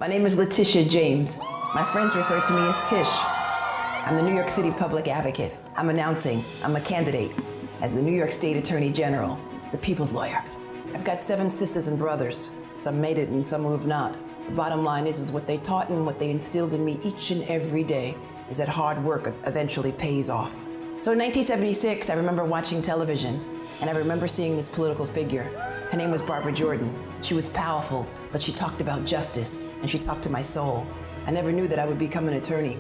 My name is Letitia James. My friends refer to me as Tish. I'm the New York City Public Advocate. I'm announcing I'm a candidate as the New York State Attorney General, the people's lawyer. I've got 7 sisters and brothers. Some made it and some who have not. The bottom line is what they taught and what they instilled in me each and every day is that hard work eventually pays off. So in 1976, I remember watching television, and I remember seeing this political figure. Her name was Barbara Jordan. She was powerful, but she talked about justice, and she talked to my soul. I never knew that I would become an attorney,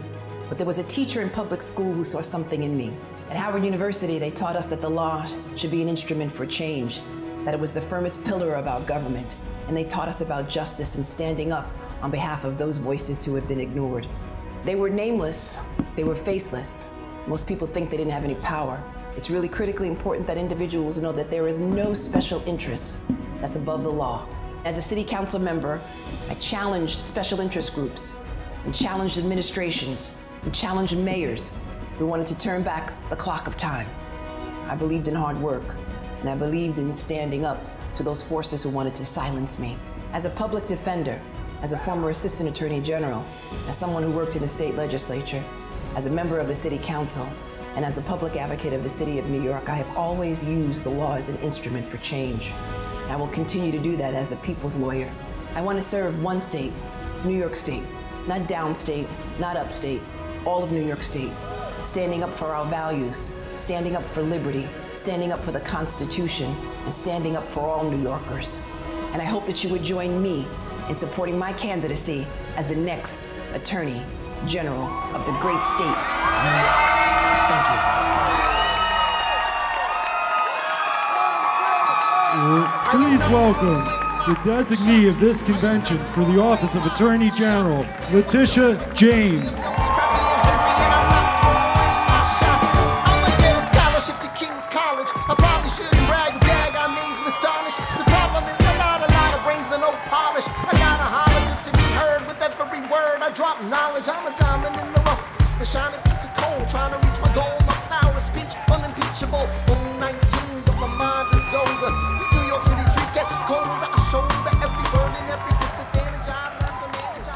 but there was a teacher in public school who saw something in me. At Howard University, they taught us that the law should be an instrument for change, that it was the firmest pillar of our government, and they taught us about justice and standing up on behalf of those voices who had been ignored. They were nameless, they were faceless. Most people think they didn't have any power. It's really critically important that individuals know that there is no special interest that's above the law. As a city council member, I challenged special interest groups and challenged administrations and challenged mayors who wanted to turn back the clock of time. I believed in hard work, and I believed in standing up to those forces who wanted to silence me. As a public defender, as a former assistant attorney general, as someone who worked in the state legislature, as a member of the city council, and as the public advocate of the city of New York, I have always used the law as an instrument for change. And I will continue to do that as the people's lawyer. I want to serve one state, New York State, not downstate, not upstate, all of New York State, standing up for our values, standing up for liberty, standing up for the Constitution, and standing up for all New Yorkers. And I hope that you would join me in supporting my candidacy as the next Attorney General of the great state of New York. Thank you. Please welcome the designee of this convention for the office of Attorney General, Letitia James. I probably shouldn't brag, I amaze me, astonish. The problem is I got a lot of brains but no polish. I gotta holler just to be heard with every word. I drop knowledge, I'm a diamond in the rough, a shining piece of coal, trying to reach my goal. My power of speech, unimpeachable. Only 19, but my mind is over. These New York City streets get colder. I shoulder every burden, every disadvantage. I learned to manage.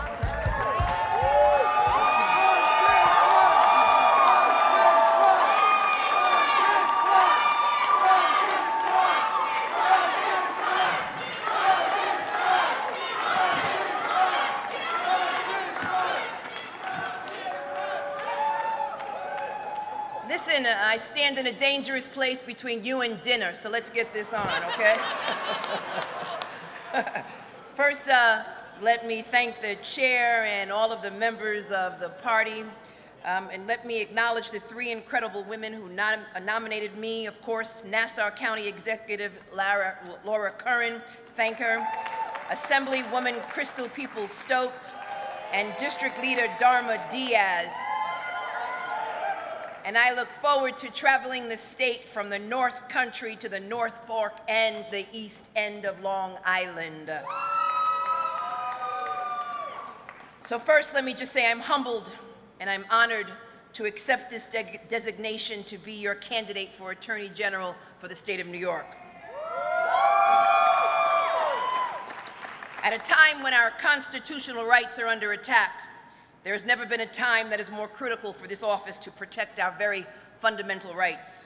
Listen, I stand in a dangerous place between you and dinner, so let's get this on, okay? First, let me thank the chair and all of the members of the party, and let me acknowledge the 3 incredible women who nominated me. Of course, Nassau County Executive Laura Curran, thank her, Assemblywoman Crystal Peoples-Stokes, and District Leader Dharma Diaz. And I look forward to traveling the state from the North Country to the North Fork and the East End of Long Island. So first, let me just say I'm humbled and I'm honored to accept this designation to be your candidate for Attorney General for the state of New York. At a time when our constitutional rights are under attack, there has never been a time that is more critical for this office to protect our very fundamental rights.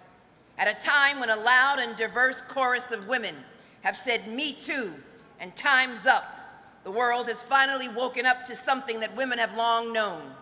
At a time when a loud and diverse chorus of women have said, "Me too," and "Time's up," the world has finally woken up to something that women have long known.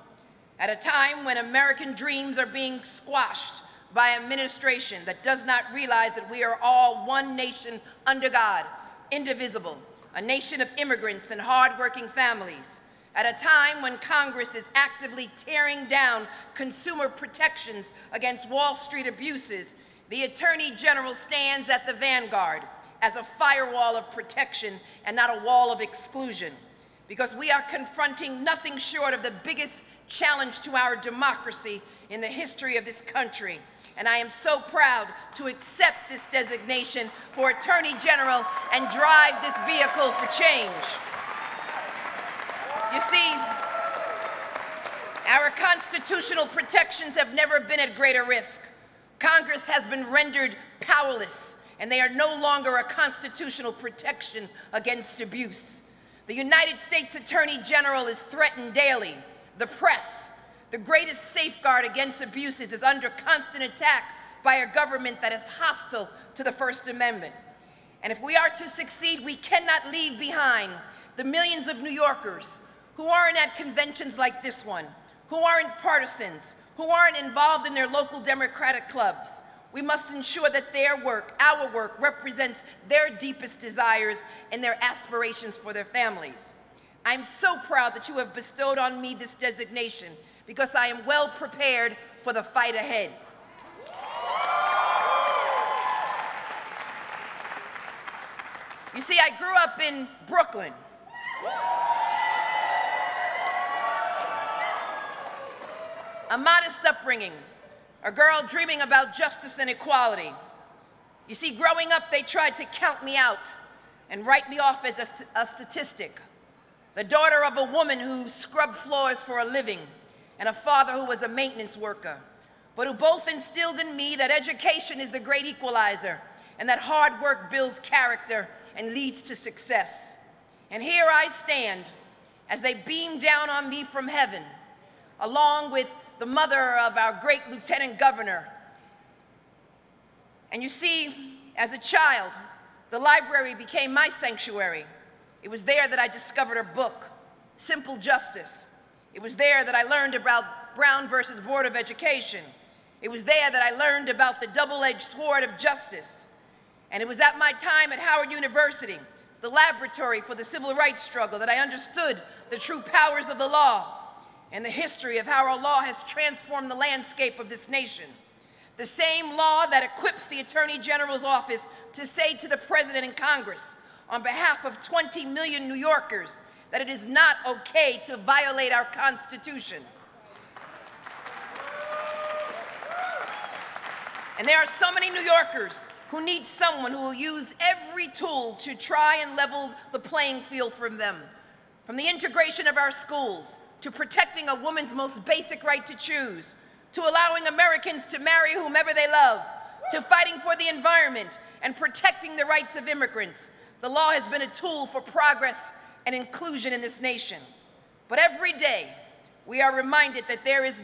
At a time when American dreams are being squashed by an administration that does not realize that we are all one nation under God, indivisible, a nation of immigrants and hardworking families. At a time when Congress is actively tearing down consumer protections against Wall Street abuses, the Attorney General stands at the vanguard as a firewall of protection and not a wall of exclusion, because we are confronting nothing short of the biggest challenge to our democracy in the history of this country. And I am so proud to accept this designation for Attorney General and drive this vehicle for change. You see, our constitutional protections have never been at greater risk. Congress has been rendered powerless, and they are no longer a constitutional protection against abuse. The United States Attorney General is threatened daily. The press, the greatest safeguard against abuses, is under constant attack by a government that is hostile to the First Amendment. And if we are to succeed, we cannot leave behind the millions of New Yorkers who aren't at conventions like this one, who aren't partisans, who aren't involved in their local Democratic clubs. We must ensure that their work, our work, represents their deepest desires and their aspirations for their families. I'm so proud that you have bestowed on me this designation because I am well prepared for the fight ahead. You see, I grew up in Brooklyn. A modest upbringing, a girl dreaming about justice and equality. You see, growing up, they tried to count me out and write me off as a statistic. The daughter of a woman who scrubbed floors for a living and a father who was a maintenance worker, but who both instilled in me that education is the great equalizer and that hard work builds character and leads to success. And here I stand as they beam down on me from heaven, along with the mother of our great Lieutenant Governor. And you see, as a child, the library became my sanctuary. It was there that I discovered a book, Simple Justice. It was there that I learned about Brown versus Board of Education. It was there that I learned about the double-edged sword of justice. And it was at my time at Howard University, the laboratory for the civil rights struggle, that I understood the true powers of the law and the history of how our law has transformed the landscape of this nation. The same law that equips the Attorney General's office to say to the President and Congress, on behalf of 20 million New Yorkers, that it is not okay to violate our Constitution. And there are so many New Yorkers who need someone who will use every tool to try and level the playing field for them. From the integration of our schools, to protecting a woman's most basic right to choose, to allowing Americans to marry whomever they love, to fighting for the environment and protecting the rights of immigrants. The law has been a tool for progress and inclusion in this nation. But every day, we are reminded that there is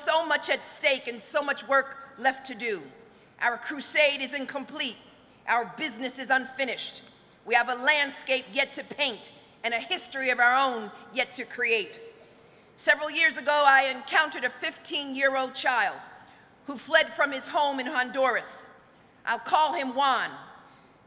so much at stake and so much work left to do. Our crusade is incomplete. Our business is unfinished. We have a landscape yet to paint and a history of our own yet to create. Several years ago, I encountered a 15-year-old child who fled from his home in Honduras. I'll call him Juan.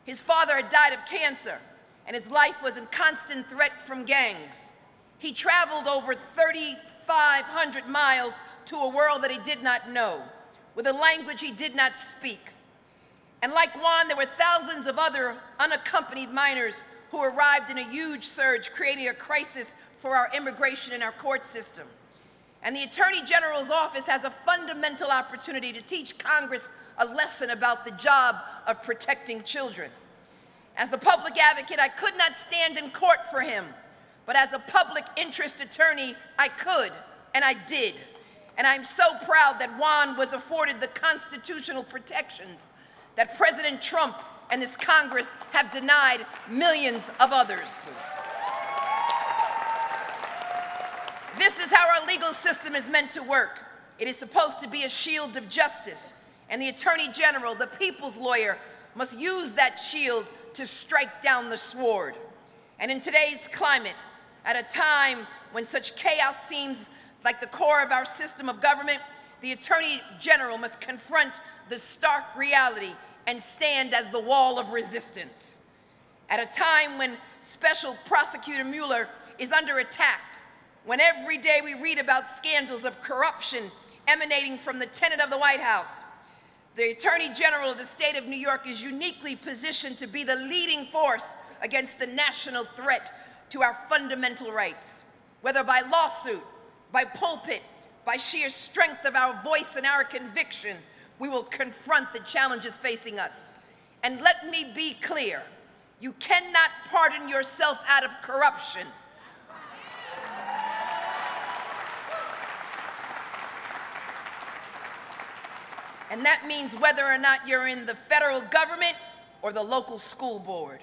His father had died of cancer, and his life was in constant threat from gangs. He traveled over 3,500 miles to a world that he did not know, with a language he did not speak. And like Juan, there were thousands of other unaccompanied minors who arrived in a huge surge, creating a crisis for our immigration and our court system. And the Attorney General's office has a fundamental opportunity to teach Congress a lesson about the job of protecting children. As the public advocate, I could not stand in court for him, but as a public interest attorney, I could, and I did. And I'm so proud that Juan was afforded the constitutional protections that President Trump and this Congress have denied millions of others. This is how our legal system is meant to work. It is supposed to be a shield of justice, and the Attorney General, the people's lawyer, must use that shield to strike down the sword. And in today's climate, at a time when such chaos seems like the core of our system of government, the Attorney General must confront the stark reality and stand as the wall of resistance. At a time when Special Prosecutor Mueller is under attack, when every day we read about scandals of corruption emanating from the tenant of the White House, the Attorney General of the state of New York is uniquely positioned to be the leading force against the national threat to our fundamental rights. Whether by lawsuit, by pulpit, by sheer strength of our voice and our conviction, we will confront the challenges facing us. And let me be clear, you cannot pardon yourself out of corruption. And that means whether or not you're in the federal government or the local school board.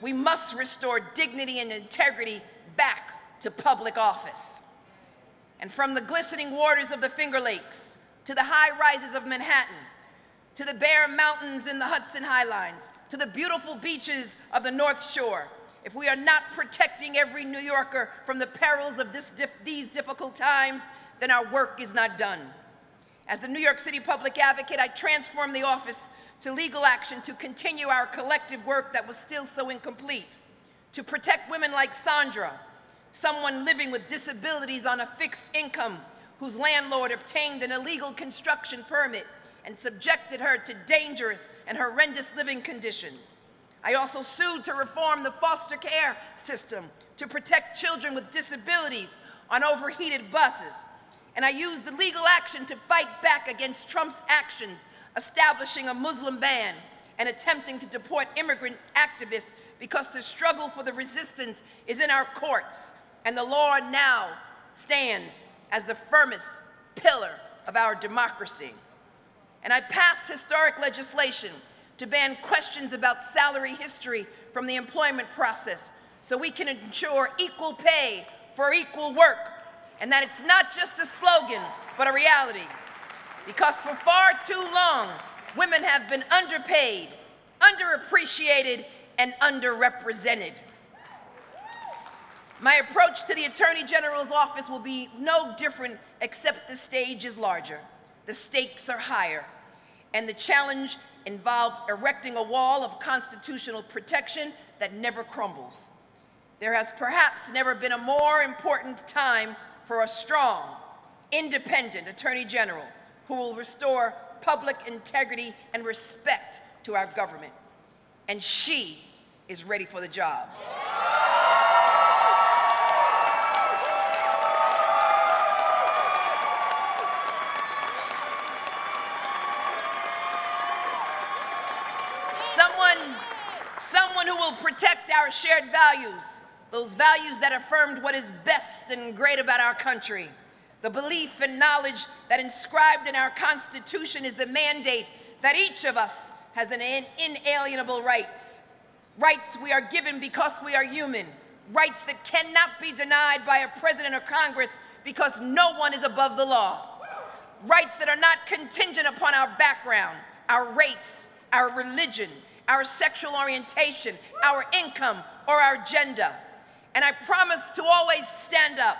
We must restore dignity and integrity back to public office. And from the glistening waters of the Finger Lakes, to the high rises of Manhattan, to the bare mountains in the Hudson Highlines, to the beautiful beaches of the North Shore, if we are not protecting every New Yorker from the perils of these difficult times, then our work is not done. As the New York City Public Advocate, I transformed the office to legal action to continue our collective work that was still so incomplete, to protect women like Sandra, someone living with disabilities on a fixed income, whose landlord obtained an illegal construction permit and subjected her to dangerous and horrendous living conditions. I also sued to reform the foster care system to protect children with disabilities on overheated buses. And I used the legal action to fight back against Trump's actions, establishing a Muslim ban and attempting to deport immigrant activists because the struggle for the resistance is in our courts, and the law now stands as the firmest pillar of our democracy. And I passed historic legislation to ban questions about salary history from the employment process so we can ensure equal pay for equal work, and that it's not just a slogan, but a reality. Because for far too long, women have been underpaid, underappreciated, and underrepresented. My approach to the Attorney General's office will be no different, except the stage is larger, the stakes are higher, and the challenge involved erecting a wall of constitutional protection that never crumbles. There has perhaps never been a more important time for a strong, independent Attorney General who will restore public integrity and respect to our government. And she is ready for the job. Someone who will protect our shared values, those values that affirmed what is best and great about our country. The belief and knowledge that inscribed in our Constitution is the mandate that each of us has an inalienable rights. Rights we are given because we are human. Rights that cannot be denied by a president or Congress because no one is above the law. Rights that are not contingent upon our background, our race, our religion, our sexual orientation, our income, or our gender. And I promise to always stand up,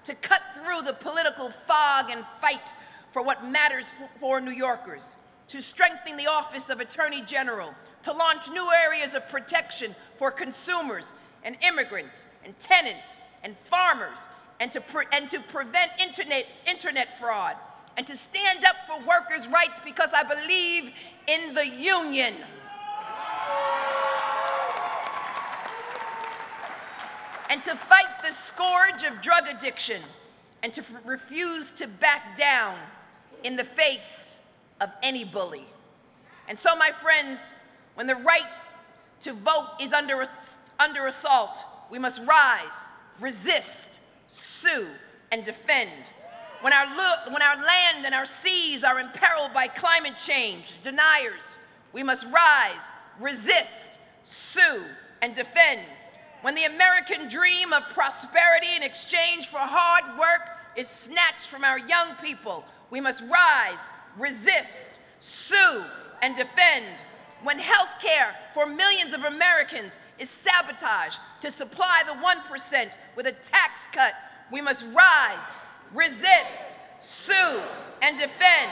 to cut through the political fog and fight for what matters for New Yorkers, to strengthen the office of Attorney General, to launch new areas of protection for consumers and immigrants and tenants and farmers, and to prevent internet fraud, and to stand up for workers' rights because I believe in the union. And to fight the scourge of drug addiction, and to refuse to back down in the face of any bully. And so, my friends, when the right to vote is under assault, we must rise, resist, sue, and defend. When our land and our seas are imperiled by climate change deniers, we must rise, resist, sue, and defend. When the American dream of prosperity in exchange for hard work is snatched from our young people, we must rise, resist, sue, and defend. When health care for millions of Americans is sabotaged to supply the 1% with a tax cut, we must rise, resist, sue, and defend.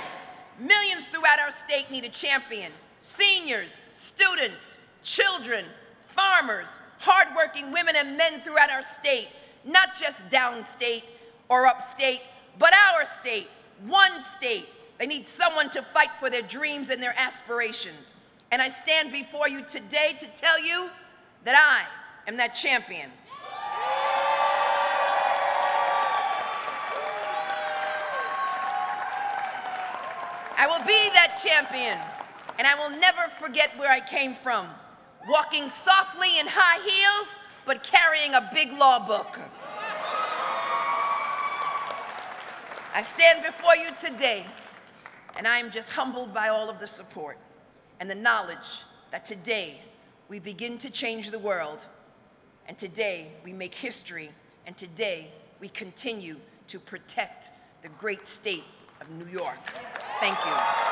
Millions throughout our state need a champion. Seniors, students, children, farmers, hardworking women and men throughout our state, not just downstate or upstate, but our state, one state. They need someone to fight for their dreams and their aspirations. And I stand before you today to tell you that I am that champion. I will be that champion, and I will never forget where I came from. Walking softly in high heels, but carrying a big law book. I stand before you today, and I am just humbled by all of the support and the knowledge that today we begin to change the world. And today, we make history. And today, we continue to protect the great state of New York. Thank you.